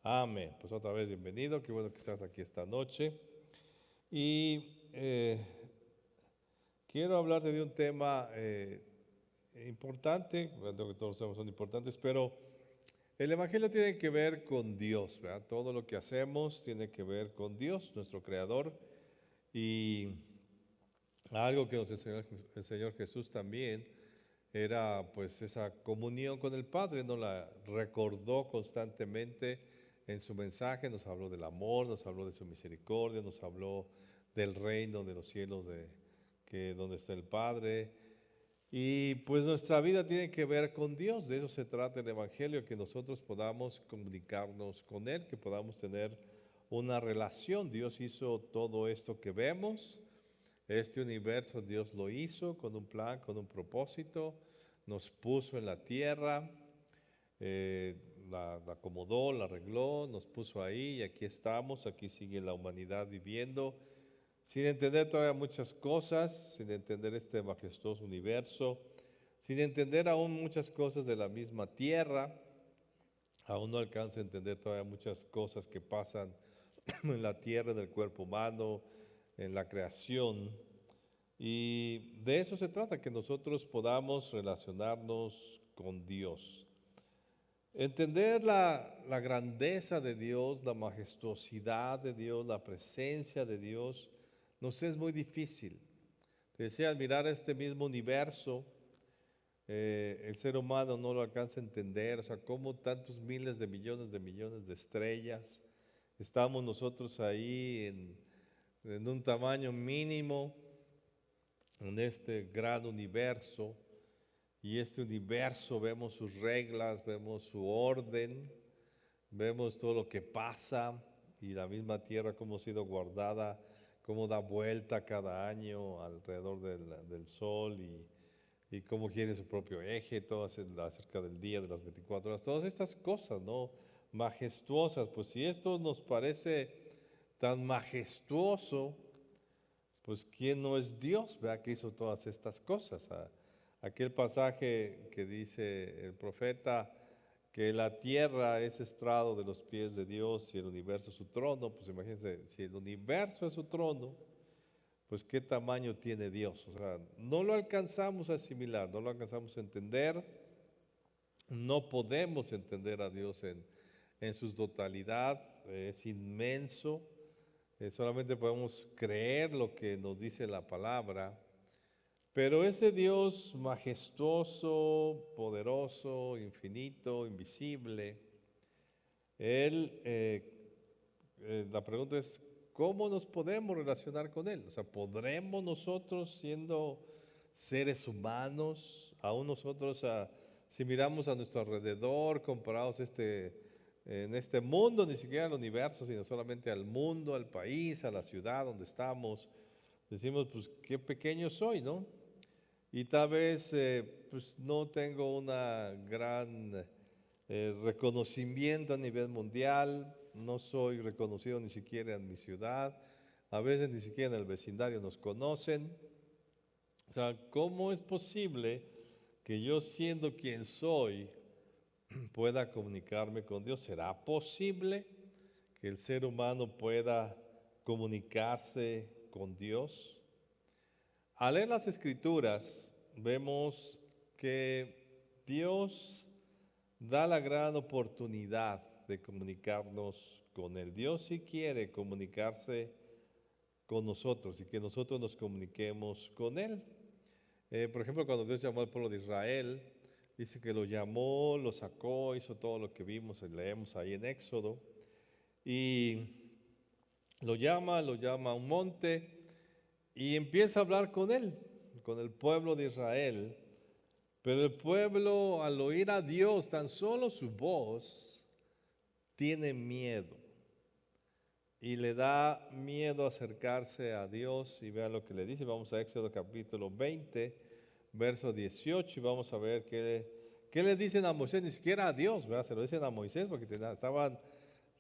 Amén. Pues otra vez bienvenido, qué bueno que estás aquí esta noche. Y quiero hablarte de un tema importante, bueno, que todos los temas son importantes, pero el Evangelio tiene que ver con Dios, ¿verdad? Todo lo que hacemos tiene que ver con Dios, nuestro Creador, y algo que nos enseñó el Señor Jesús también era pues esa comunión con el Padre, nos la recordó constantemente en su mensaje, nos habló del amor, nos habló de su misericordia, nos habló del reino de los cielos donde está el Padre. Y pues nuestra vida tiene que ver con Dios, de eso se trata el Evangelio, que nosotros podamos comunicarnos con Él, que podamos tener una relación. Dios hizo todo esto que vemos. Este universo Dios lo hizo con un plan, con un propósito, nos puso en la tierra, la acomodó, la arregló, nos puso ahí y aquí estamos, aquí sigue la humanidad viviendo, sin entender todavía muchas cosas, sin entender este majestuoso universo, sin entender aún muchas cosas de la misma tierra, aún no alcanza a entender todavía muchas cosas que pasan en la tierra, en el cuerpo humano, en la creación. Y de eso se trata, que nosotros podamos relacionarnos con Dios. Entender la grandeza de Dios, la majestuosidad de Dios, la presencia de Dios, nos es muy difícil. Te decía, al mirar este mismo universo, el ser humano no lo alcanza a entender, o sea, cómo tantos miles de millones de estrellas, estamos nosotros ahí en un tamaño mínimo, en este gran universo, y este universo vemos sus reglas, vemos su orden, vemos todo lo que pasa y la misma tierra cómo ha sido guardada, cómo da vuelta cada año alrededor del sol y cómo tiene su propio eje, todo acerca del día, de las 24 horas, todas estas cosas, ¿no? Majestuosas, pues si esto nos parece tan majestuoso, pues ¿quién no es Dios? ¿Verdad? Que hizo todas estas cosas. Aquel pasaje que dice el profeta que la tierra es estrado de los pies de Dios y el universo es su trono, pues imagínense, si el universo es su trono, pues ¿qué tamaño tiene Dios? O sea, no lo alcanzamos a asimilar, no lo alcanzamos a entender, no podemos entender a Dios en su totalidad, es inmenso. Solamente podemos creer lo que nos dice la palabra, pero ese Dios majestuoso, poderoso, infinito, invisible, la pregunta es, ¿cómo nos podemos relacionar con Él? O sea, ¿podremos nosotros, siendo seres humanos, aún nosotros, si miramos a nuestro alrededor, comparados en este mundo, ni siquiera al universo, sino solamente al mundo, al país, a la ciudad donde estamos, decimos, pues qué pequeño soy, ¿no? Y tal vez pues no tengo una gran reconocimiento a nivel mundial, no soy reconocido ni siquiera en mi ciudad, a veces ni siquiera en el vecindario nos conocen. O sea, ¿cómo es posible que yo, siendo quien soy, pueda comunicarme con Dios? ¿Será posible que el ser humano pueda comunicarse con Dios? Al leer las Escrituras, vemos que Dios da la gran oportunidad de comunicarnos con Él. Dios sí quiere comunicarse con nosotros y que nosotros nos comuniquemos con Él. Por ejemplo, cuando Dios llamó al pueblo de Israel, dice que lo llamó, lo sacó, hizo todo lo que vimos y leemos ahí en Éxodo. Y lo llama a un monte y empieza a hablar con él, con el pueblo de Israel. Pero el pueblo, al oír a Dios, tan solo su voz, tiene miedo. Y le da miedo acercarse a Dios. Y vean lo que le dice. Vamos a Éxodo capítulo 20, verso 18. Y vamos a ver qué le dicen a Moisés. Ni siquiera a Dios, ¿verdad? Se lo dicen a Moisés porque estaban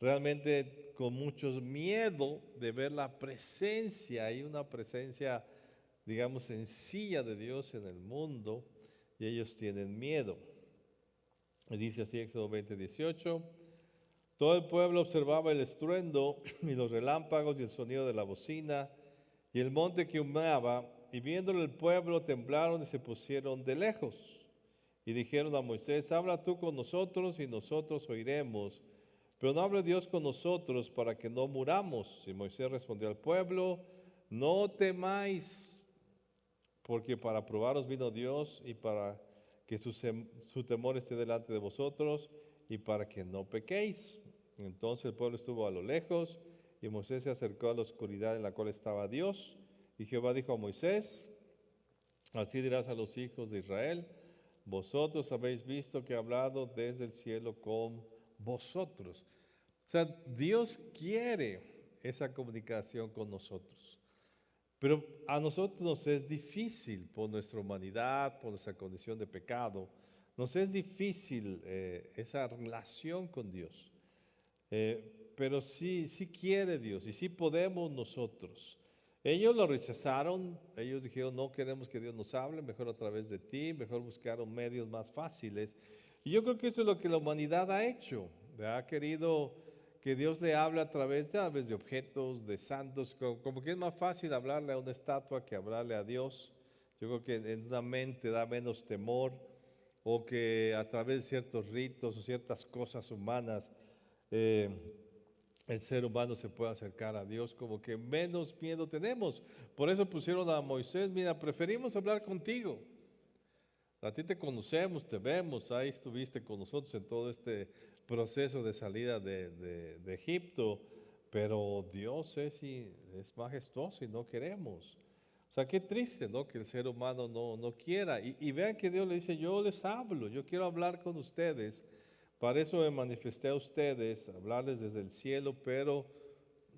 realmente con mucho miedo de ver la presencia. Y una presencia, digamos, sencilla de Dios en el mundo. Y ellos tienen miedo. Y dice así Éxodo 20, 18. Todo el pueblo observaba el estruendo y los relámpagos y el sonido de la bocina y el monte que humeaba, y viéndolo el pueblo temblaron y se pusieron de lejos. Y dijeron a Moisés: habla tú con nosotros y nosotros oiremos, pero no hable Dios con nosotros para que no muramos. Y Moisés respondió al pueblo: no temáis, porque para probaros vino Dios y para que su temor esté delante de vosotros y para que no pequéis. Entonces el pueblo estuvo a lo lejos y Moisés se acercó a la oscuridad en la cual estaba Dios. Y Jehová dijo a Moisés: así dirás a los hijos de Israel: vosotros habéis visto que he hablado desde el cielo con vosotros. O sea, Dios quiere esa comunicación con nosotros. Pero a nosotros nos es difícil por nuestra humanidad, por nuestra condición de pecado. Nos es difícil esa relación con Dios. Pero sí quiere Dios y sí podemos nosotros. Ellos lo rechazaron, ellos dijeron: no queremos que Dios nos hable, mejor a través de ti, mejor buscaron medios más fáciles. Y yo creo que eso es lo que la humanidad ha hecho, ha querido que Dios le hable a través de objetos, de santos, como que es más fácil hablarle a una estatua que hablarle a Dios. Yo creo que en una mente da menos temor, o que a través de ciertos ritos o ciertas cosas humanas, el ser humano se puede acercar a Dios, como que menos miedo tenemos. Por eso pusieron a Moisés: mira, preferimos hablar contigo. A ti te conocemos, te vemos, ahí estuviste con nosotros en todo este proceso de salida de Egipto, pero Dios es majestuoso y no queremos. O sea, qué triste, ¿no?, que el ser humano no quiera. Y vean que Dios le dice: yo les hablo, yo quiero hablar con ustedes. Para eso me manifesté a ustedes, hablarles desde el cielo, pero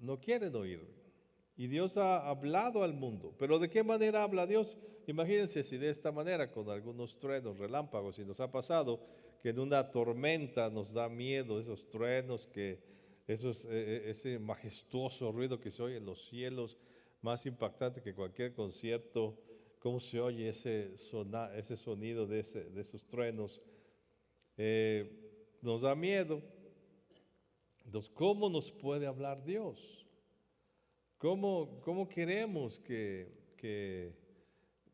no quieren oírme. Y Dios ha hablado al mundo. ¿Pero de qué manera habla Dios? Imagínense si de esta manera, con algunos truenos, relámpagos, y nos ha pasado que en una tormenta nos da miedo esos truenos, ese majestuoso ruido que se oye en los cielos, más impactante que cualquier concierto. ¿Cómo se oye ese sonido de esos truenos? Nos da miedo. Entonces, ¿cómo nos puede hablar Dios? ¿Cómo queremos que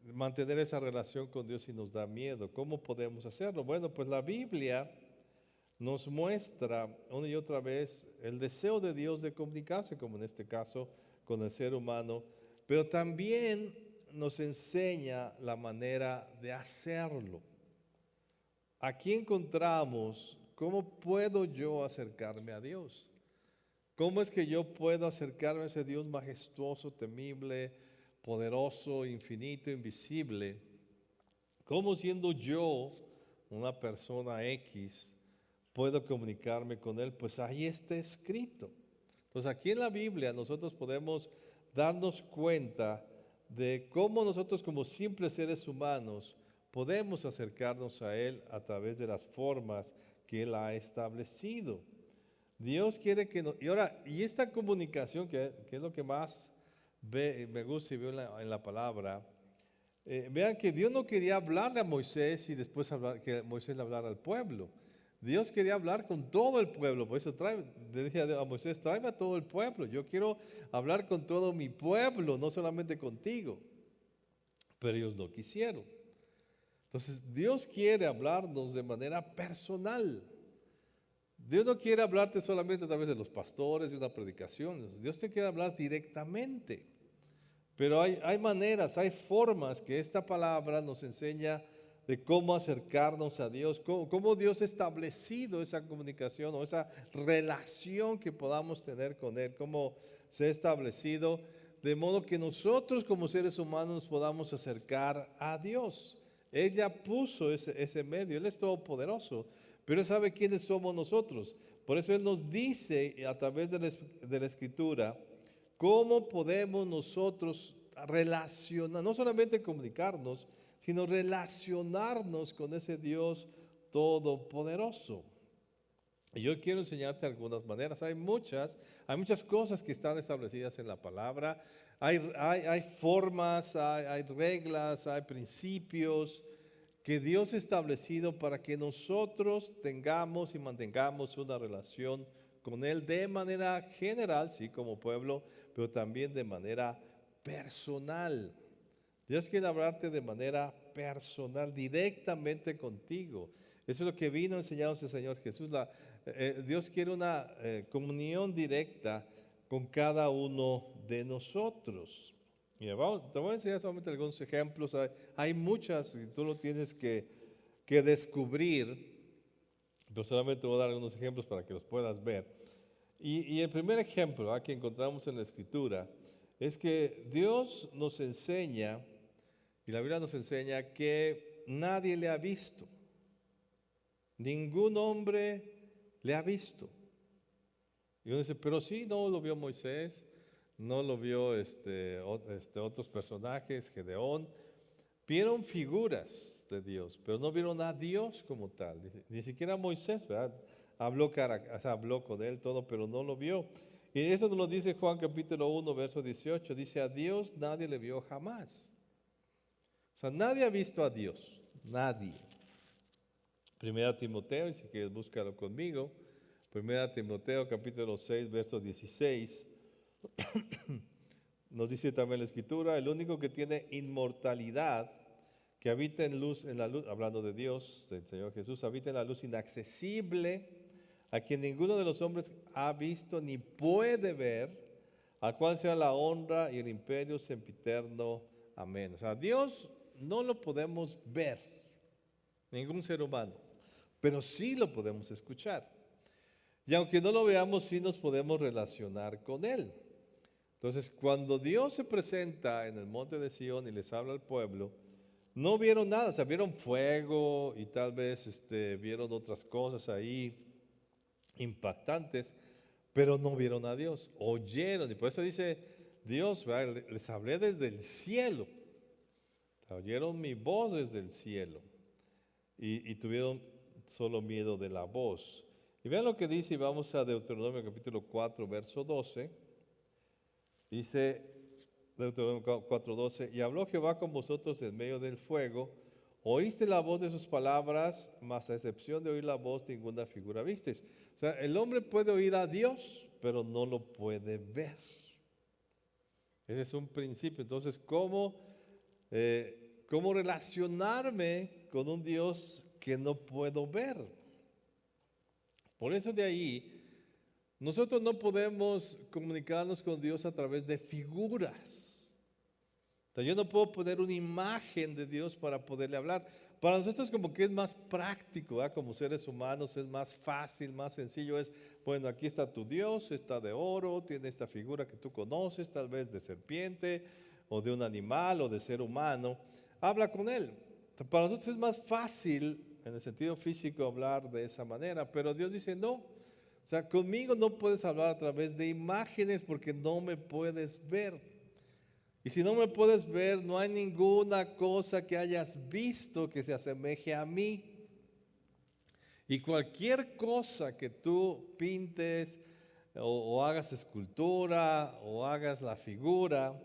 mantener esa relación con Dios si nos da miedo? ¿Cómo podemos hacerlo? Bueno, pues la Biblia nos muestra una y otra vez el deseo de Dios de comunicarse, como en este caso con el ser humano, pero también nos enseña la manera de hacerlo. Aquí encontramos cómo puedo yo acercarme a Dios. ¿Cómo es que yo puedo acercarme a ese Dios majestuoso, temible, poderoso, infinito, invisible? ¿Cómo, siendo yo una persona X, puedo comunicarme con Él? Pues ahí está escrito. Entonces aquí en la Biblia nosotros podemos darnos cuenta de cómo nosotros, como simples seres humanos, podemos acercarnos a Él a través de las formas que Él ha establecido. Dios quiere que y esta comunicación, que es lo que más me gusta y veo en la palabra, vean que Dios no quería hablarle a Moisés y después que Moisés le hablara al pueblo. Dios quería hablar con todo el pueblo. Por eso le dije a Moisés: tráeme a todo el pueblo. Yo quiero hablar con todo mi pueblo, no solamente contigo. Pero ellos no quisieron. Entonces Dios quiere hablarnos de manera personal. Dios no quiere hablarte solamente a través de los pastores, de una predicación. Dios te quiere hablar directamente. Pero hay maneras, hay formas que esta palabra nos enseña de cómo acercarnos a Dios, cómo Dios ha establecido esa comunicación o esa relación que podamos tener con Él, cómo se ha establecido de modo que nosotros como seres humanos nos podamos acercar a Dios. Él ya puso ese medio, Él es todopoderoso, pero Él sabe quiénes somos nosotros. Por eso Él nos dice a través de la Escritura cómo podemos nosotros relacionar, no solamente comunicarnos, sino relacionarnos con ese Dios todopoderoso. Y yo quiero enseñarte algunas maneras. Hay muchas cosas que están establecidas en la palabra. Hay formas, hay reglas, hay principios que Dios ha establecido para que nosotros tengamos y mantengamos una relación con Él de manera general, sí, como pueblo, pero también de manera personal. Dios quiere hablarte de manera personal, directamente contigo. Eso es lo que vino a enseñarnos el Señor Jesús. Dios quiere una comunión directa con cada uno de nosotros. Mira, te voy a enseñar solamente algunos ejemplos. Hay muchas y tú lo tienes que descubrir. Pero solamente voy a dar algunos ejemplos para que los puedas ver. Y el primer ejemplo que encontramos en la Escritura es que Dios nos enseña, y la Biblia nos enseña que nadie le ha visto. Ningún hombre le ha visto. Y uno dice, pero sí, no lo vio Moisés, no lo vio otros personajes, Gedeón. Vieron figuras de Dios, pero no vieron a Dios como tal. Ni siquiera Moisés, ¿verdad? Habló con él todo, pero no lo vio. Y eso nos lo dice Juan capítulo 1, verso 18. Dice, a Dios nadie le vio jamás. O sea, nadie ha visto a Dios. Nadie. Primera Timoteo, y si quieres búscalo conmigo. Primera Timoteo capítulo 6, verso 16. Nos dice también la Escritura, el único que tiene inmortalidad, que habita en la luz, hablando de Dios, del Señor Jesús, habita en la luz inaccesible, a quien ninguno de los hombres ha visto ni puede ver, al cual sea la honra y el imperio sempiterno. Amén. O sea, Dios no lo podemos ver, ningún ser humano, pero sí lo podemos escuchar. Y aunque no lo veamos, sí nos podemos relacionar con Él. Entonces, cuando Dios se presenta en el monte de Sión y les habla al pueblo, no vieron nada, o sea, vieron fuego y tal vez vieron otras cosas ahí impactantes, pero no vieron a Dios, oyeron, y por eso dice Dios, ¿verdad? Les hablé desde el cielo, oyeron mi voz desde el cielo y tuvieron solo miedo de la voz. Y vean lo que dice, y vamos a Deuteronomio capítulo 4, verso 12. Dice Deuteronomio 4:12, y habló Jehová con vosotros en medio del fuego, oíste la voz de sus palabras, mas a excepción de oír la voz, ninguna figura visteis. O sea, el hombre puede oír a Dios, pero no lo puede ver. Ese es un principio. Entonces, ¿cómo relacionarme con un Dios que no puedo ver? Por eso de ahí, nosotros no podemos comunicarnos con Dios a través de figuras. O sea, yo no puedo poner una imagen de Dios para poderle hablar. Para nosotros como que es más práctico, ¿verdad? Como seres humanos es más fácil, más sencillo. Bueno, aquí está tu Dios, está de oro, tiene esta figura que tú conoces, tal vez de serpiente, o de un animal, o de ser humano. Habla con Él. Para nosotros es más fácil, en el sentido físico, hablar de esa manera, pero Dios dice no. O sea, conmigo no puedes hablar a través de imágenes porque no me puedes ver. Y si no me puedes ver, no hay ninguna cosa que hayas visto que se asemeje a mí. Y cualquier cosa que tú pintes o hagas escultura o hagas la figura,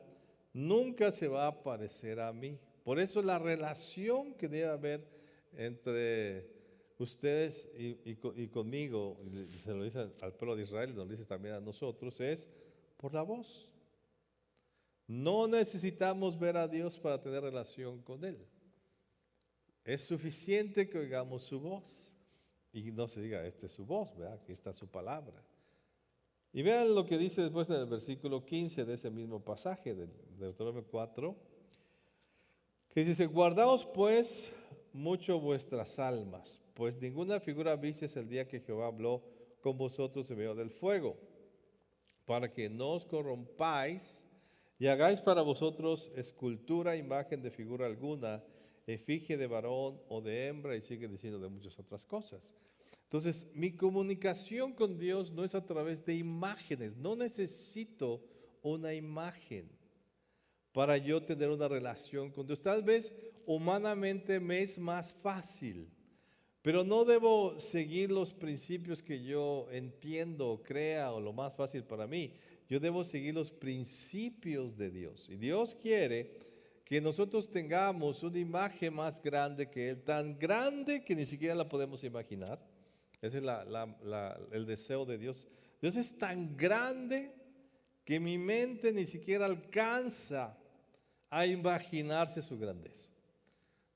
nunca se va a parecer a mí. Por eso la relación que debe haber entre ustedes y conmigo, y se lo dice al pueblo de Israel y nos lo dice también a nosotros, es por la voz. No necesitamos ver a Dios para tener relación con Él. Es suficiente que oigamos su voz y no se diga, esta es su voz, ¿verdad? Aquí está su palabra. Y vean lo que dice después en el versículo 15 de ese mismo pasaje de Deuteronomio 4, que dice, guardaos pues mucho vuestras almas, pues ninguna figura visteis el día que Jehová habló con vosotros en medio del fuego, para que no os corrompáis y hagáis para vosotros escultura, imagen de figura alguna, efigie de varón o de hembra, y sigue diciendo de muchas otras cosas. Entonces, mi comunicación con Dios no es a través de imágenes, no necesito una imagen para yo tener una relación con Dios. Tal vez humanamente me es más fácil, pero no debo seguir los principios que yo entiendo o crea o lo más fácil para mí. Yo debo seguir los principios de Dios. Y Dios quiere que nosotros tengamos una imagen más grande que Él, tan grande que ni siquiera la podemos imaginar. Ese es el deseo de Dios. Dios es tan grande que mi mente ni siquiera alcanza a imaginarse su grandeza.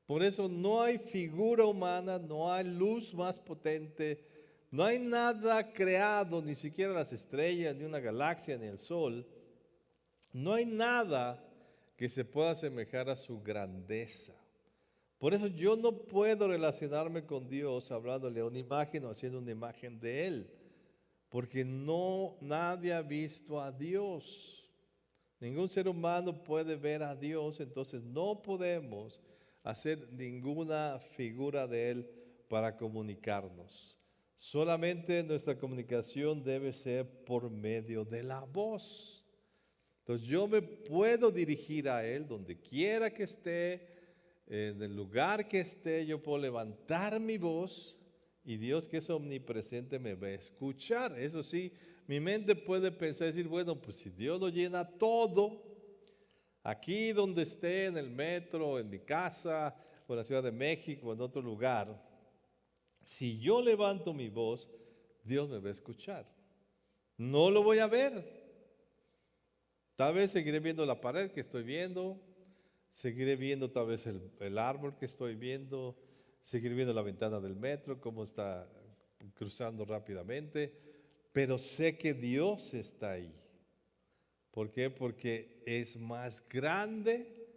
Por eso no hay figura humana, no hay luz más potente, no hay nada creado, ni siquiera las estrellas, ni una galaxia, ni el sol. No hay nada que se pueda asemejar a su grandeza. Por eso yo no puedo relacionarme con Dios hablándole a una imagen o haciendo una imagen de Él. Porque nadie ha visto a Dios. Ningún ser humano puede ver a Dios, entonces no podemos hacer ninguna figura de Él para comunicarnos. Solamente nuestra comunicación debe ser por medio de la voz. Entonces yo me puedo dirigir a Él donde quiera que esté, en el lugar que esté, yo puedo levantar mi voz y Dios, que es omnipresente, me va a escuchar. Eso sí, mi mente puede pensar y decir, bueno, pues si Dios lo llena todo, aquí donde esté, en el metro, en mi casa, o en la Ciudad de México, o en otro lugar, si yo levanto mi voz, Dios me va a escuchar. No lo voy a ver. Tal vez seguiré viendo la pared que estoy viendo, seguiré viendo tal vez el árbol que estoy viendo, seguiré viendo la ventana del metro, cómo está cruzando rápidamente, pero sé que Dios está ahí. ¿Por qué? Porque es más grande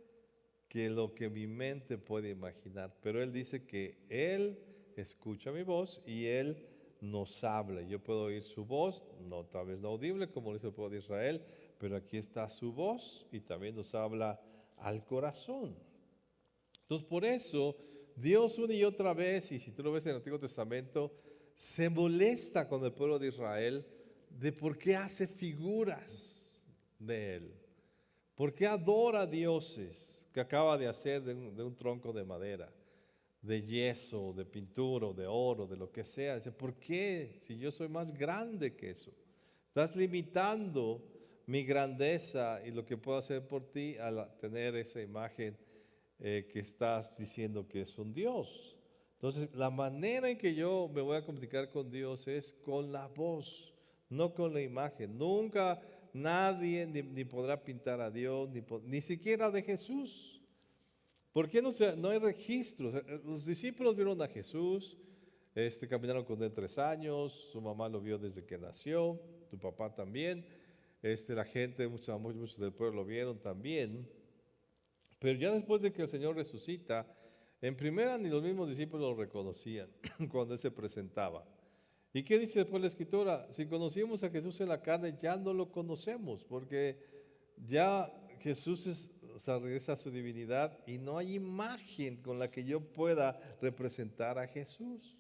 que lo que mi mente puede imaginar. Pero Él dice que Él escucha mi voz y Él nos habla. Yo puedo oír su voz, no tal vez no audible como lo hizo el pueblo de Israel, pero aquí está su voz y también nos habla al corazón. Entonces por eso Dios una y otra vez, y si tú lo ves en el Antiguo Testamento, se molesta con el pueblo de Israel de por qué hace figuras de Él. ¿Por qué adora a dioses que acaba de hacer de un tronco de madera, de yeso, de pintura, de oro, de lo que sea? Dice, ¿por qué? Si yo soy más grande que eso. Estás limitando mi grandeza y lo que puedo hacer por ti al tener esa imagen que estás diciendo que es un Dios. Entonces, la manera en que yo me voy a comunicar con Dios es con la voz, no con la imagen. Nunca nadie ni podrá pintar a Dios, ni siquiera de Jesús. ¿Por qué no hay registros? Los discípulos vieron a Jesús, caminaron con él 3 años, su mamá lo vio desde que nació, tu papá también, la gente, muchos del pueblo lo vieron también. Pero ya después de que el Señor resucita, en primera ni los mismos discípulos lo reconocían cuando Él se presentaba. ¿Y qué dice después la Escritura? Si conocimos a Jesús en la carne, ya no lo conocemos, porque ya Jesús regresa a su divinidad y no hay imagen con la que yo pueda representar a Jesús.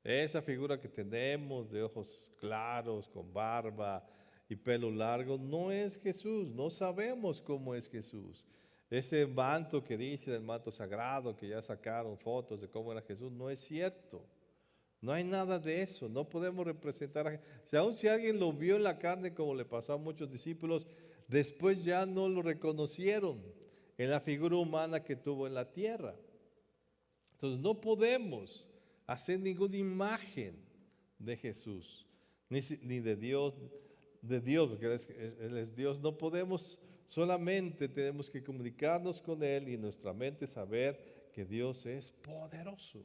Esa figura que tenemos de ojos claros, con barba y pelo largo, no es Jesús, no sabemos cómo es Jesús. Ese manto que dice, el manto sagrado, que ya sacaron fotos de cómo era Jesús, no es cierto. No hay nada de eso, no podemos representar a Jesús. Aun si alguien lo vio en la carne, como le pasó a muchos discípulos, después ya no lo reconocieron en la figura humana que tuvo en la tierra. Entonces no podemos hacer ninguna imagen de Jesús, ni de Dios, porque Él es Dios. No podemos, solamente tenemos que comunicarnos con Él y en nuestra mente saber que Dios es poderoso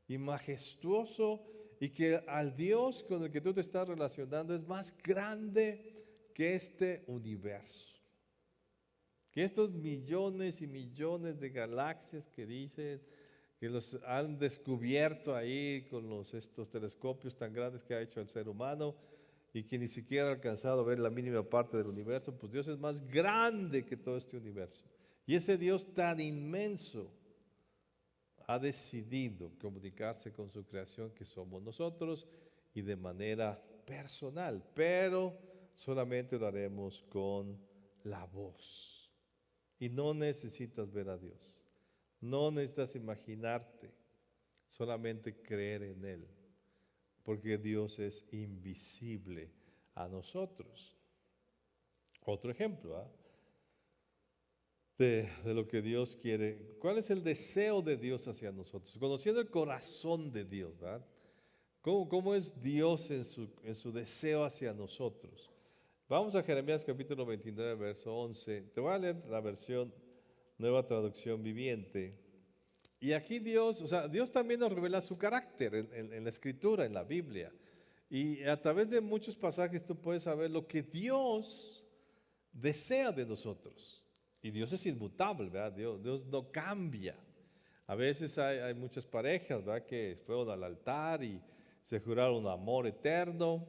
y majestuoso y que al Dios con el que tú te estás relacionando es más grande que este universo, que estos millones y millones de galaxias que dicen que los han descubierto ahí con estos telescopios tan grandes que ha hecho el ser humano y que ni siquiera ha alcanzado a ver la mínima parte del universo. Pues Dios es más grande que todo este universo. Y ese Dios tan inmenso ha decidido comunicarse con su creación, que somos nosotros, y de manera personal, pero solamente lo haremos con la voz. Y no necesitas ver a Dios, no necesitas imaginarte, solamente creer en Él, porque Dios es invisible a nosotros. Otro ejemplo, de lo que Dios quiere. ¿Cuál es el deseo de Dios hacia nosotros? Conociendo el corazón de Dios, ¿verdad? ¿Cómo es Dios en su deseo hacia nosotros? Vamos a Jeremías capítulo 29, verso 11. Te voy a leer la versión Nueva Traducción Viviente. Y aquí Dios, o sea, Dios también nos revela su carácter en la Escritura, en la Biblia. Y a través de muchos pasajes tú puedes saber lo que Dios desea de nosotros. Y Dios es inmutable, ¿verdad? Dios no cambia. A veces hay muchas parejas, ¿verdad?, que fueron al altar y se juraron amor eterno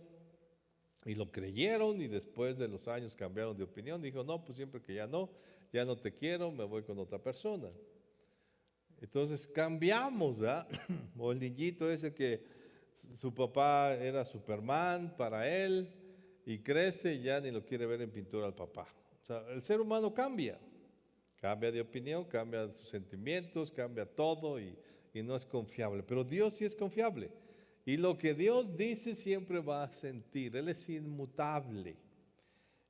y lo creyeron, y después de los años cambiaron de opinión. Dijo, no, pues siempre que ya no te quiero, me voy con otra persona. Entonces cambiamos, ¿verdad? O el niñito ese que su papá era Superman para él y crece y ya ni lo quiere ver en pintura al papá. O sea, el ser humano cambia de opinión, cambia sus sentimientos, cambia todo y no es confiable. Pero Dios sí es confiable. Y lo que Dios dice siempre va a sentir. Él es inmutable.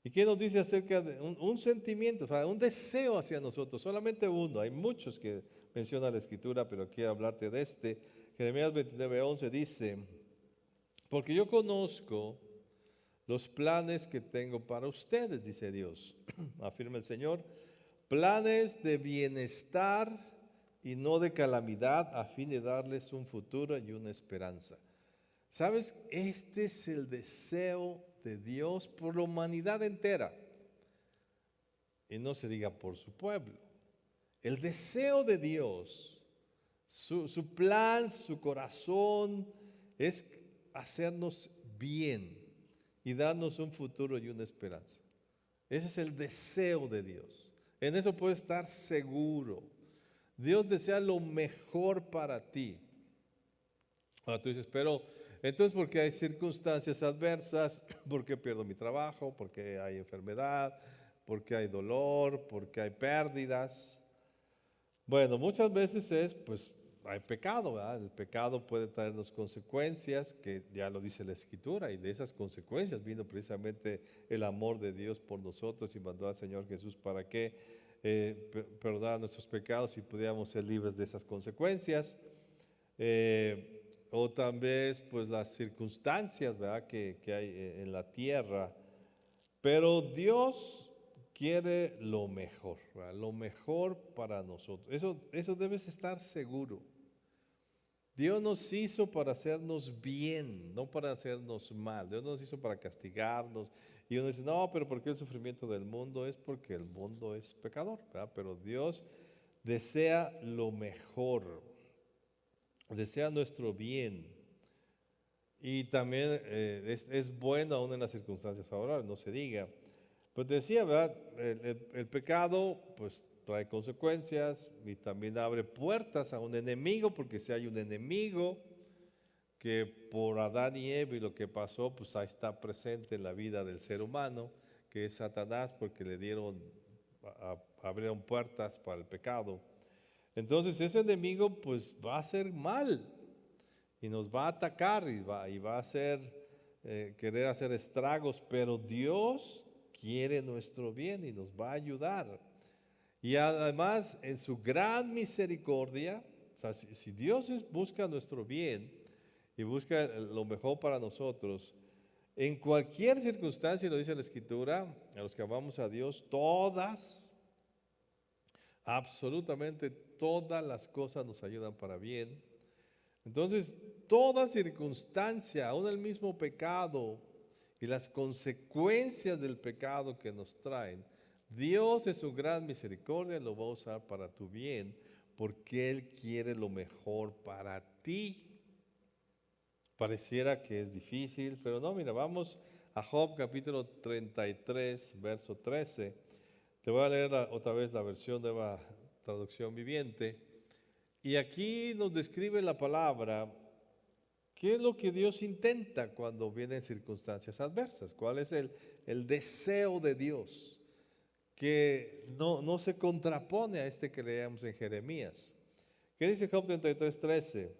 ¿Y qué nos dice acerca de un sentimiento, o sea, un deseo hacia nosotros? Solamente uno. Hay muchos que menciona la Escritura, pero quiero hablarte de este. Jeremías 29:11 dice, porque yo conozco los planes que tengo para ustedes, dice Dios, afirma el Señor, planes de bienestar y no de calamidad, a fin de darles un futuro y una esperanza. ¿Sabes? Este es el deseo de Dios por la humanidad entera. Y no se diga por su pueblo. El deseo de Dios, su plan, su corazón, es hacernos bien y darnos un futuro y una esperanza. Ese es el deseo de Dios. En eso puedes estar seguro. Dios desea lo mejor para ti. Ahora tú dices, pero entonces, ¿por qué hay circunstancias adversas? ¿Por qué pierdo mi trabajo? ¿Por qué hay enfermedad? ¿Por qué hay dolor? ¿Por qué hay pérdidas? Bueno, muchas veces pues hay pecado, ¿verdad? El pecado puede traernos consecuencias, que ya lo dice la Escritura, y de esas consecuencias vino precisamente el amor de Dios por nosotros y mandó al Señor Jesús para que perdonara nuestros pecados y pudiéramos ser libres de esas consecuencias. O también pues las circunstancias, ¿verdad?, que hay en la tierra. Pero Dios quiere lo mejor, ¿verdad?, lo mejor para nosotros. Eso debes estar seguro. Dios nos hizo para hacernos bien, no para hacernos mal. Dios nos hizo para castigarnos. Y uno dice, no, pero ¿por qué el sufrimiento del mundo? Es porque el mundo es pecador, ¿verdad? Pero Dios desea lo mejor, desea nuestro bien. Y también es bueno aún en las circunstancias favorables, no se diga. Pues decía, ¿verdad? El pecado pues trae consecuencias y también abre puertas a un enemigo, porque si hay un enemigo que por Adán y Eva y lo que pasó, pues ahí está presente en la vida del ser humano, que es Satanás, porque abrieron puertas para el pecado. Entonces ese enemigo pues va a hacer mal y nos va a atacar y va a querer hacer estragos, pero Dios quiere nuestro bien y nos va a ayudar. Y además en su gran misericordia, o sea, si Dios busca nuestro bien y busca lo mejor para nosotros, en cualquier circunstancia, lo dice la Escritura, a los que amamos a Dios, absolutamente todas las cosas nos ayudan para bien. Entonces, toda circunstancia, aún el mismo pecado y las consecuencias del pecado que nos traen, Dios en su gran misericordia lo va a usar para tu bien, porque Él quiere lo mejor para ti. Pareciera que es difícil, pero no, mira, vamos a Job capítulo 33, verso 13. Te voy a leer otra vez la versión de la traducción viviente. Y aquí nos describe la palabra, qué es lo que Dios intenta cuando vienen circunstancias adversas, cuál es el deseo de Dios, que no se contrapone a este que leíamos en Jeremías. ¿Qué dice Job 33, 13?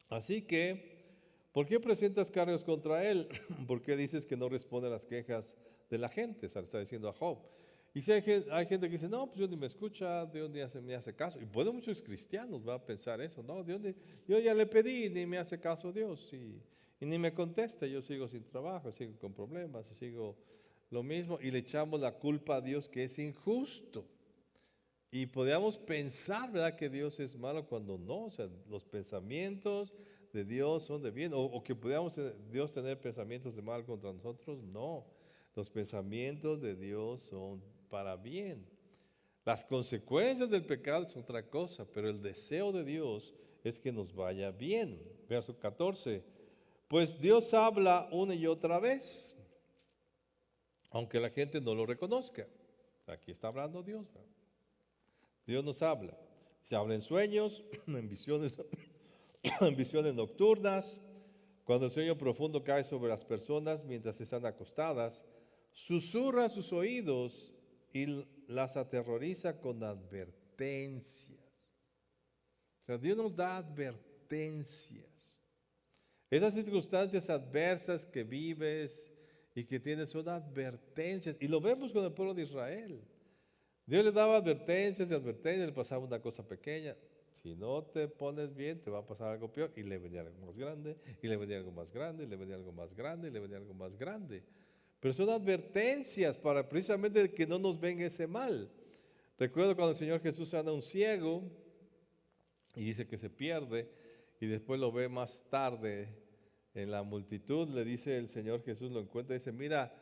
Así que, ¿por qué presentas cargos contra él? ¿Por qué dices que no responde a las quejas de la gente? O sea, le está diciendo a Job. Y si hay gente que dice, no, pues Dios ni me escucha, Dios ni me hace caso. Y pueden muchos cristianos van a pensar eso, no, yo ya le pedí, ni me hace caso Dios, y ni me contesta, yo sigo sin trabajo, sigo con problemas, sigo lo mismo, y le echamos la culpa a Dios que es injusto. Y podríamos pensar, ¿verdad?, que Dios es malo cuando no, o sea, los pensamientos de Dios son de bien, o que pudiéramos Dios tener pensamientos de mal contra nosotros, no. Los pensamientos de Dios son para bien. Las consecuencias del pecado es otra cosa, pero el deseo de Dios es que nos vaya bien. Verso 14. Pues Dios habla una y otra vez, aunque la gente no lo reconozca. Aquí está hablando Dios, ¿verdad? Dios nos habla. Se habla en sueños, en visiones, en visiones nocturnas, cuando el sueño profundo cae sobre las personas mientras están acostadas, susurra a sus oídos y las aterroriza con advertencias. O sea, Dios nos da advertencias. Esas circunstancias adversas que vives y que tienes son advertencias. Y lo vemos con el pueblo de Israel. Dios le daba advertencias y advertencias, le pasaba una cosa pequeña. Si no te pones bien, te va a pasar algo peor. Y le venía algo más grande, y le venía algo más grande, y le venía algo más grande, y le venía algo más grande. Pero son advertencias para precisamente que no nos venga ese mal. Recuerdo cuando el Señor Jesús sana a un ciego y dice que se pierde, y después lo ve más tarde en la multitud, le dice el Señor Jesús, lo encuentra y dice, mira,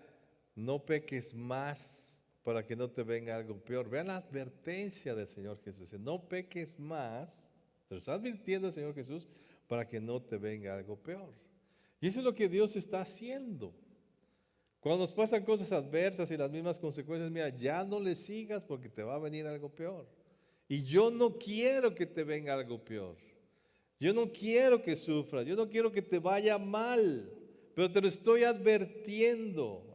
no peques más para que no te venga algo peor. Vean la advertencia del Señor Jesús. Dice, no peques más, te lo está advirtiendo el Señor Jesús, para que no te venga algo peor. Y eso es lo que Dios está haciendo. Cuando nos pasan cosas adversas y las mismas consecuencias, mira, ya no le sigas porque te va a venir algo peor. Y yo no quiero que te venga algo peor. Yo no quiero que sufras, yo no quiero que te vaya mal. Pero te lo estoy advirtiendo,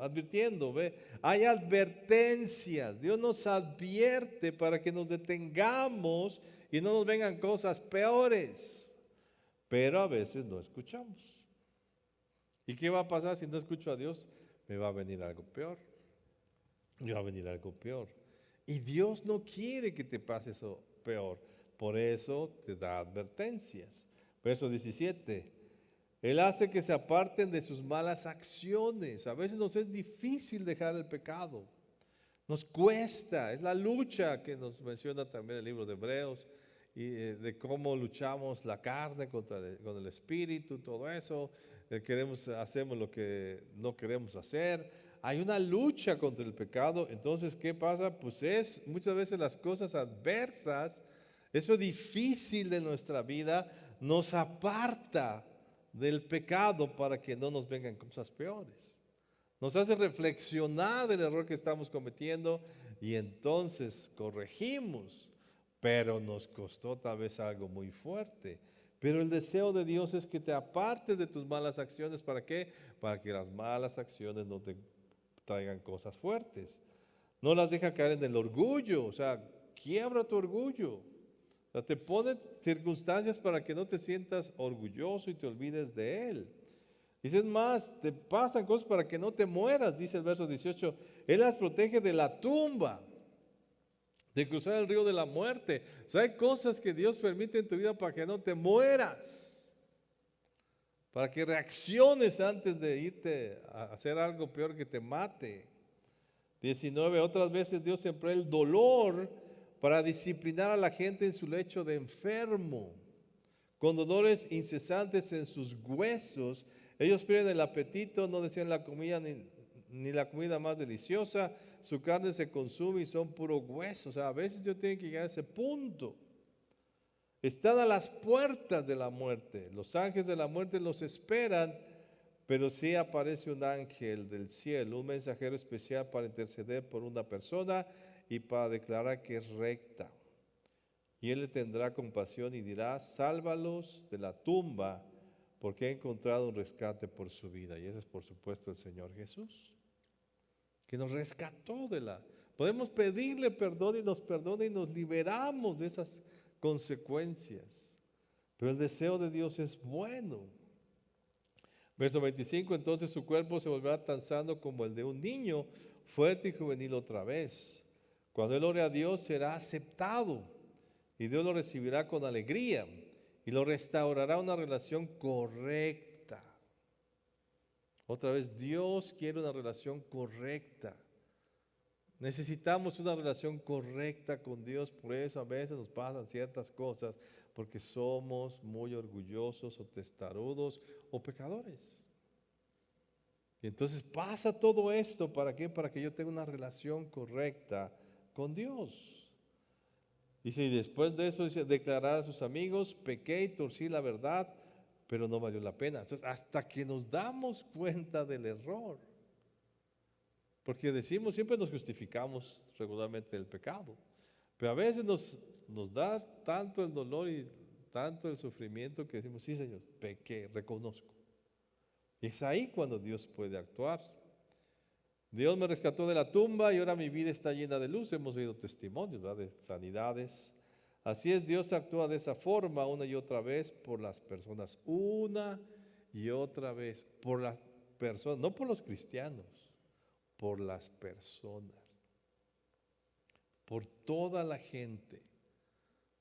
¿ve? Hay advertencias. Dios nos advierte para que nos detengamos y no nos vengan cosas peores. Pero a veces no escuchamos. ¿Y qué va a pasar si no escucho a Dios? Me va a venir algo peor. Me va a venir algo peor. Y Dios no quiere que te pase eso peor. Por eso te da advertencias. Verso 17. Él hace que se aparten de sus malas acciones. A veces nos es difícil dejar el pecado. Nos cuesta. Es la lucha que nos menciona también el libro de Hebreos. Y de cómo luchamos la carne con el espíritu, todo eso. Hacemos lo que no queremos hacer. Hay una lucha contra el pecado. Entonces, ¿qué pasa? Pues es muchas veces las cosas adversas, eso difícil de nuestra vida, nos aparta del pecado para que no nos vengan cosas peores. Nos hace reflexionar del error que estamos cometiendo y entonces corregimos, pero nos costó tal vez algo muy fuerte. Pero el deseo de Dios es que te apartes de tus malas acciones. ¿Para qué? Para que las malas acciones no te traigan cosas fuertes. No las deja caer en el orgullo, o sea, quiebra tu orgullo. O sea, te pone circunstancias para que no te sientas orgulloso y te olvides de Él. Dice más, te pasan cosas para que no te mueras, dice el verso 18. Él las protege de la tumba, de cruzar el río de la muerte. O sea, hay cosas que Dios permite en tu vida para que no te mueras, para que reacciones antes de irte a hacer algo peor que te mate. 19, otras veces Dios emplea el dolor para disciplinar a la gente en su lecho de enfermo. Con dolores incesantes en sus huesos, ellos pierden el apetito, no desean la comida ni la comida más deliciosa, su carne se consume y son puro hueso. O sea, a veces Dios tiene que llegar a ese punto. Están a las puertas de la muerte. Los ángeles de la muerte los esperan, pero sí aparece un ángel del cielo, un mensajero especial para interceder por una persona y para declarar que es recta. Y él le tendrá compasión y dirá, sálvalos de la tumba, porque he encontrado un rescate por su vida. Y ese es por supuesto el Señor Jesús, que nos rescató de la... Podemos pedirle perdón y nos perdona y nos liberamos de esas consecuencias. Pero el deseo de Dios es bueno. Verso 25, entonces su cuerpo se volverá tan sano como el de un niño, fuerte y juvenil otra vez. Cuando él ore a Dios será aceptado y Dios lo recibirá con alegría y lo restaurará a una relación correcta. Otra vez, Dios quiere una relación correcta. Necesitamos una relación correcta con Dios, por eso a veces nos pasan ciertas cosas, porque somos muy orgullosos o testarudos o pecadores. Y entonces pasa todo esto, ¿para qué? Para que yo tenga una relación correcta con Dios. Dice, y después de eso dice, declarar a sus amigos, pequé y torcí la verdad, pero no valió la pena. Entonces, hasta que nos damos cuenta del error. Porque decimos, siempre nos justificamos regularmente el pecado. Pero a veces nos da tanto el dolor y tanto el sufrimiento que decimos, sí Señor, pequé, reconozco. Y es ahí cuando Dios puede actuar. Dios me rescató de la tumba y ahora mi vida está llena de luz. Hemos oído testimonios, ¿verdad?, de sanidades. Así es, Dios actúa de esa forma una y otra vez por las personas. Una y otra vez por las personas, no por los cristianos, por las personas. Por toda la gente.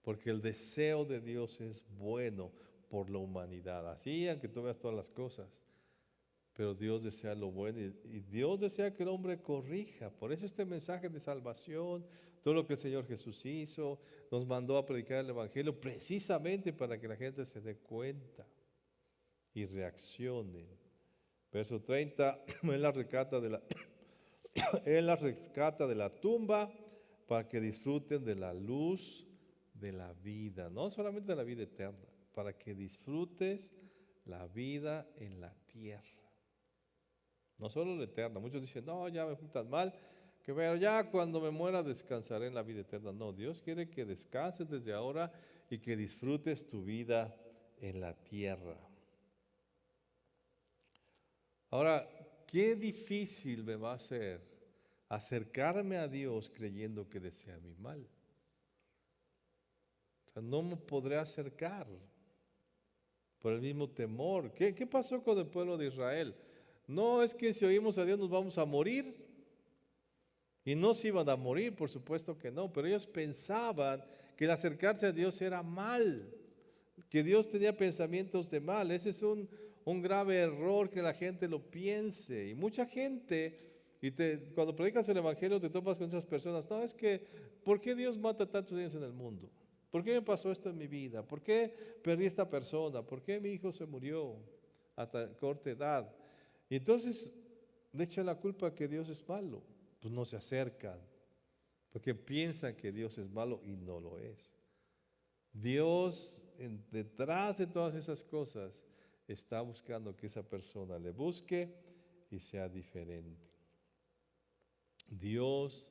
Porque el deseo de Dios es bueno por la humanidad. Así, aunque tú veas todas las cosas. Pero Dios desea lo bueno y Dios desea que el hombre corrija. Por eso este mensaje de salvación, todo lo que el Señor Jesús hizo, nos mandó a predicar el Evangelio precisamente para que la gente se dé cuenta y reaccione. Verso 30, Él la rescata de la tumba para que disfruten de la luz de la vida. No solamente de la vida eterna, para que disfrutes la vida en la tierra. No solo la eterna. Muchos dicen, no, ya me fui tan mal, que bueno, ya cuando me muera descansaré en la vida eterna. No, Dios quiere que descanses desde ahora y que disfrutes tu vida en la tierra. Ahora, qué difícil me va a ser acercarme a Dios creyendo que desea mi mal. O sea, no me podré acercar por el mismo temor. ¿Qué pasó con el pueblo de Israel? No es que si oímos a Dios nos vamos a morir. Y no se iban a morir, por supuesto que no, pero ellos pensaban que el acercarse a Dios era mal, que Dios tenía pensamientos de mal. Ese es un grave error que la gente lo piense. Y mucha gente, cuando predicas el Evangelio te topas con esas personas. No, es que, ¿por qué Dios mata tantos niños en el mundo? ¿Por qué me pasó esto en mi vida? ¿Por qué perdí esta persona? ¿Por qué mi hijo se murió a tan corta edad? Y entonces le echan la culpa a que Dios es malo. Pues no se acercan, porque piensan que Dios es malo y no lo es. Dios, detrás de todas esas cosas, está buscando que esa persona le busque y sea diferente. Dios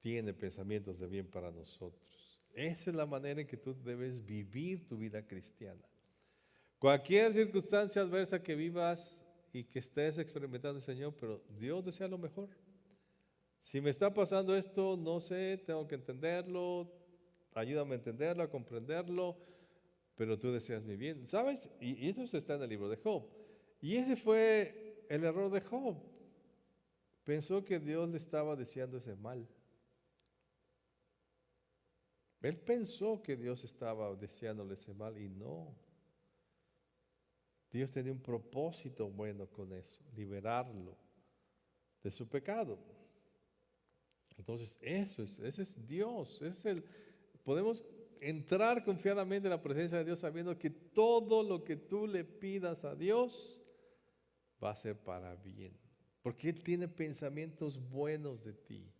tiene pensamientos de bien para nosotros. Esa es la manera en que tú debes vivir tu vida cristiana. Cualquier circunstancia adversa que vivas y que estés experimentando, Señor, pero Dios desea lo mejor. Si me está pasando esto, no sé, tengo que entenderlo, ayúdame a entenderlo, a comprenderlo, pero tú deseas mi bien. ¿Sabes? Y eso está en el libro de Job. Y ese fue el error de Job. Pensó que Dios le estaba deseando ese mal. Él pensó que Dios estaba deseándole ese mal y no. Dios tenía un propósito bueno con eso, liberarlo de su pecado. Entonces, ese es Dios, podemos entrar confiadamente en la presencia de Dios sabiendo que todo lo que tú le pidas a Dios va a ser para bien, porque Él tiene pensamientos buenos de ti.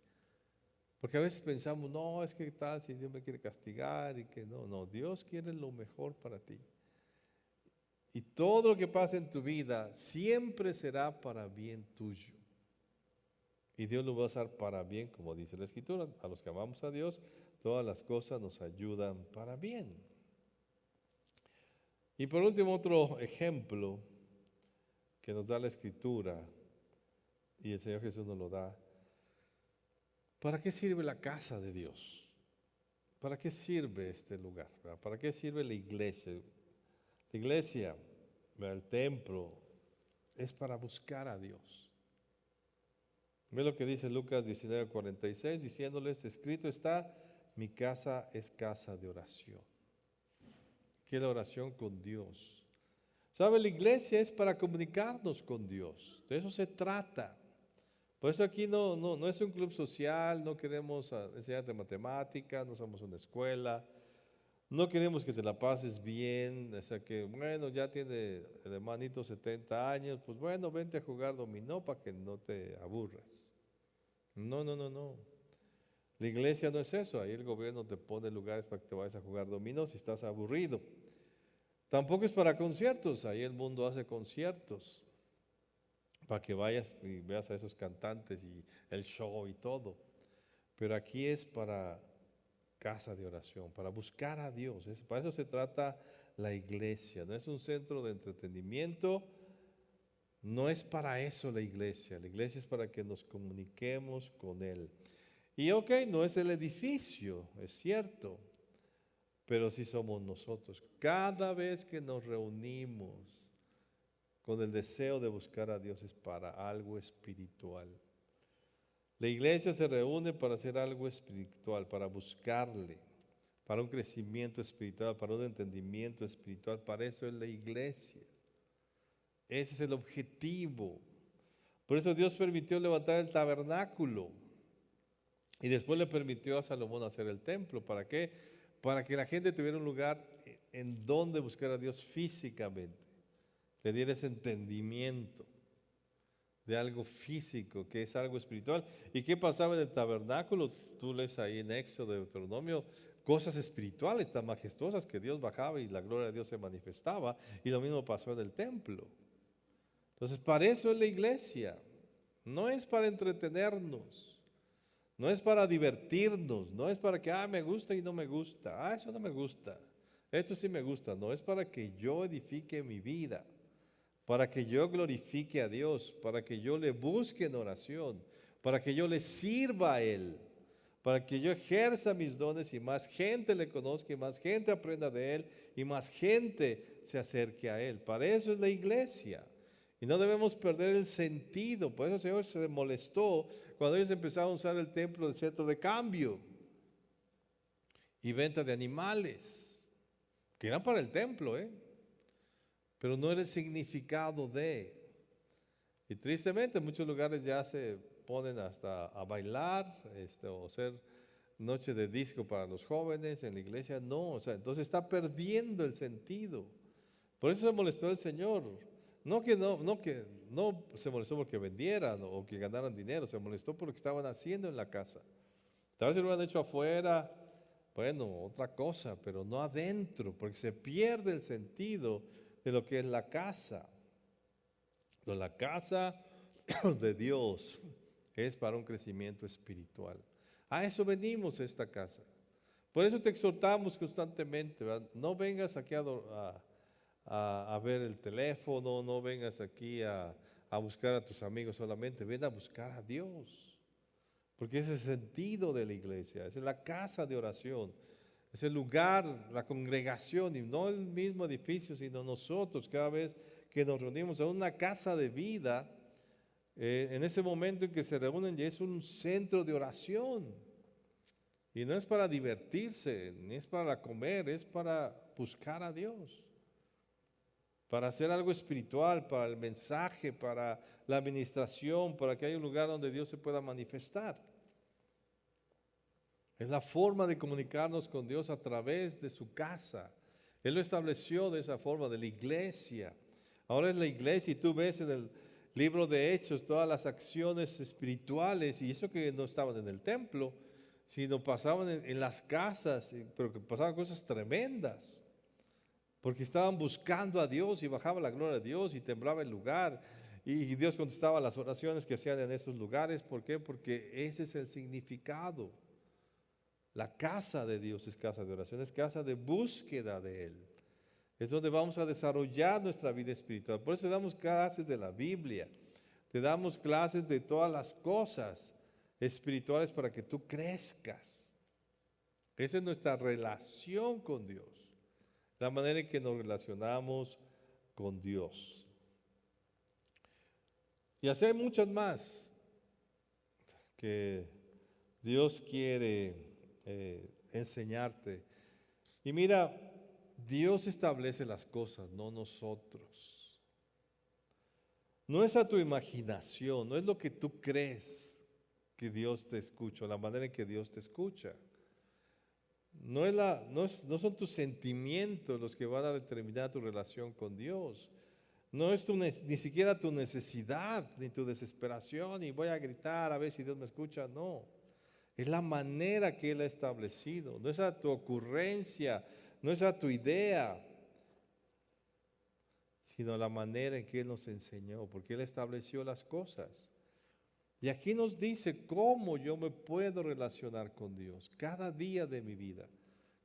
Porque a veces pensamos, no, es que tal si Dios me quiere castigar y que no, Dios quiere lo mejor para ti. Y todo lo que pasa en tu vida siempre será para bien tuyo. Y Dios lo va a usar para bien, como dice la Escritura. A los que amamos a Dios, todas las cosas nos ayudan para bien. Y por último, otro ejemplo que nos da la Escritura, y el Señor Jesús nos lo da. ¿Para qué sirve la casa de Dios? ¿Para qué sirve este lugar? ¿Para qué sirve la iglesia? La iglesia, el templo, es para buscar a Dios. Ve lo que dice Lucas 19:46, diciéndoles, escrito está, mi casa es casa de oración. ¿Qué es la oración con Dios? ¿Sabe? La iglesia es para comunicarnos con Dios. De eso se trata. Por eso aquí no es un club social, no queremos enseñarte matemáticas, no somos una escuela, no queremos que te la pases bien, o sea que, bueno, ya tiene el hermanito 70 años, pues bueno, vente a jugar dominó para que no te aburras. No. La iglesia no es eso, ahí el gobierno te pone lugares para que te vayas a jugar dominó si estás aburrido. Tampoco es para conciertos, ahí el mundo hace conciertos, para que vayas y veas a esos cantantes y el show y todo. Pero aquí es para casa de oración, para buscar a Dios. Para eso se trata la iglesia. No es un centro de entretenimiento, no es para eso la iglesia. La iglesia es para que nos comuniquemos con Él. Y ok, no es el edificio, es cierto, pero sí somos nosotros. Cada vez que nos reunimos con el deseo de buscar a Dios es para algo espiritual. La iglesia se reúne para hacer algo espiritual, para buscarle, para un crecimiento espiritual, para un entendimiento espiritual. Para eso es la iglesia. Ese es el objetivo. Por eso Dios permitió levantar el tabernáculo y después le permitió a Salomón hacer el templo. ¿Para qué? Para que la gente tuviera un lugar en donde buscar a Dios físicamente, le diera ese entendimiento de algo físico, que es algo espiritual. ¿Y qué pasaba en el tabernáculo? Tú lees ahí en Éxodo, Deuteronomio, cosas espirituales tan majestuosas que Dios bajaba y la gloria de Dios se manifestaba, y lo mismo pasó en el templo. Entonces, para eso es la iglesia, no es para entretenernos, no es para divertirnos, no es para que, me gusta y no me gusta, eso no me gusta, esto sí me gusta, no, es para que yo edifique mi vida, para que yo glorifique a Dios, para que yo le busque en oración, para que yo le sirva a Él, para que yo ejerza mis dones y más gente le conozca y más gente aprenda de Él y más gente se acerque a Él. Para eso es la iglesia. Y no debemos perder el sentido. Por eso el Señor se molestó cuando ellos empezaron a usar el templo del centro de cambio y venta de animales, que eran para el templo, pero no era el significado de. Y tristemente en muchos lugares ya se ponen hasta a bailar o hacer noche de disco para los jóvenes. En la iglesia no, o sea, entonces está perdiendo el sentido. Por eso se molestó el Señor. No se molestó porque vendieran o que ganaran dinero, se molestó por lo que estaban haciendo en la casa. Tal vez si lo hubieran hecho afuera, bueno, otra cosa, pero no adentro, porque se pierde el sentido de lo que es la casa. La casa de Dios es para un crecimiento espiritual. A eso venimos a esta casa. Por eso te exhortamos constantemente, ¿verdad? No vengas aquí a ver el teléfono, no vengas aquí a buscar a tus amigos solamente, ven a buscar a Dios. Porque ese es el sentido de la iglesia, es la casa de oración, es el lugar, la congregación, y no el mismo edificio, sino nosotros cada vez que nos reunimos en una casa de vida, en ese momento en que se reúnen ya es un centro de oración. Y no es para divertirse, ni es para comer, es para buscar a Dios, para hacer algo espiritual, para el mensaje, para la administración, para que haya un lugar donde Dios se pueda manifestar. Es la forma de comunicarnos con Dios a través de su casa. Él lo estableció de esa forma, de la iglesia. Ahora es la iglesia y tú ves en el libro de Hechos todas las acciones espirituales, y eso que no estaban en el templo, sino pasaban en las casas, pero que pasaban cosas tremendas. Porque estaban buscando a Dios y bajaba la gloria de Dios y temblaba el lugar. Y Dios contestaba las oraciones que hacían en esos lugares. ¿Por qué? Porque ese es el significado. La casa de Dios es casa de oración, es casa de búsqueda de Él. Es donde vamos a desarrollar nuestra vida espiritual. Por eso te damos clases de la Biblia. Te damos clases de todas las cosas espirituales para que tú crezcas. Esa es nuestra relación con Dios. La manera en que nos relacionamos con Dios. Y hacer muchas más. que Dios quiere enseñarte. Y mira, Dios establece las cosas, no nosotros. No es a tu imaginación, no es lo que tú crees que Dios te escucha, la manera en que Dios te escucha. No son tus sentimientos los que van a determinar tu relación con Dios. No es ni siquiera tu necesidad, ni tu desesperación, y voy a gritar a ver si Dios me escucha. No, es la manera que Él ha establecido. No es a tu ocurrencia, no es a tu idea, sino la manera en que Él nos enseñó, porque Él estableció las cosas. Y aquí nos dice cómo yo me puedo relacionar con Dios cada día de mi vida.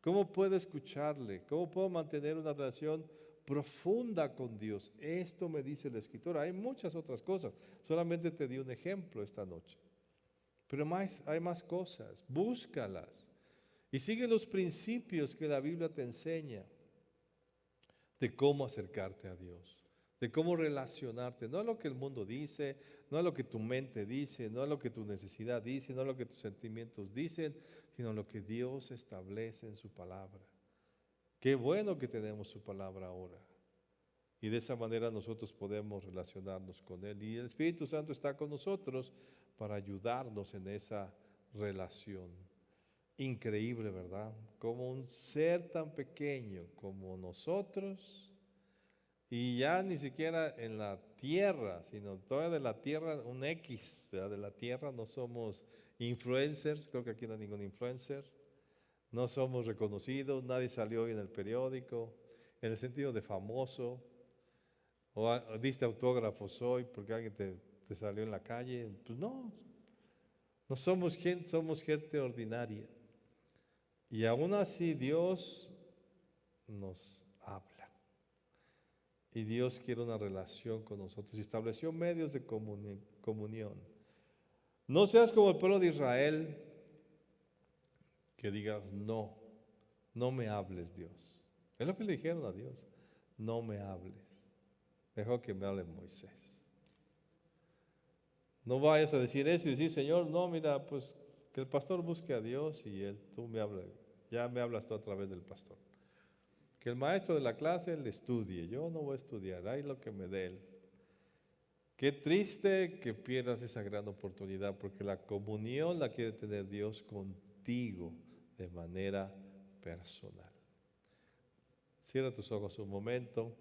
¿Cómo puedo escucharle? ¿Cómo puedo mantener una relación profunda con Dios? Esto me dice la Escritura. Hay muchas otras cosas. Solamente te di un ejemplo esta noche. Pero hay más cosas. Búscalas. Y sigue los principios que la Biblia te enseña de cómo acercarte a Dios, de cómo relacionarte, no a lo que el mundo dice, no a lo que tu mente dice, no a lo que tu necesidad dice, no a lo que tus sentimientos dicen, sino a lo que Dios establece en su palabra. Qué bueno que tenemos su palabra ahora. Y de esa manera nosotros podemos relacionarnos con Él. Y el Espíritu Santo está con nosotros para ayudarnos en esa relación. Increíble, ¿verdad? Como un ser tan pequeño como nosotros, y ya ni siquiera en la tierra, sino todavía de la tierra, un X, ¿verdad? De la tierra no somos influencers, creo que aquí no hay ningún influencer, no somos reconocidos, nadie salió hoy en el periódico, en el sentido de famoso, o diste autógrafos hoy porque alguien te salió en la calle. Pues no somos gente ordinaria. Y aún así Dios nos habla. Y Dios quiere una relación con nosotros. Y estableció medios de comunión. No seas como el pueblo de Israel, que digas, no me hables, Dios. Es lo que le dijeron a Dios. No me hables. Mejor que me hable Moisés. No vayas a decir eso y decir, Señor, no, mira, pues que el pastor busque a Dios y tú me hablas. Ya me hablas tú a través del pastor. Que el maestro de la clase le estudie. Yo no voy a estudiar, hay lo que me dé él. Qué triste que pierdas esa gran oportunidad, porque la comunión la quiere tener Dios contigo de manera personal. Cierra tus ojos un momento.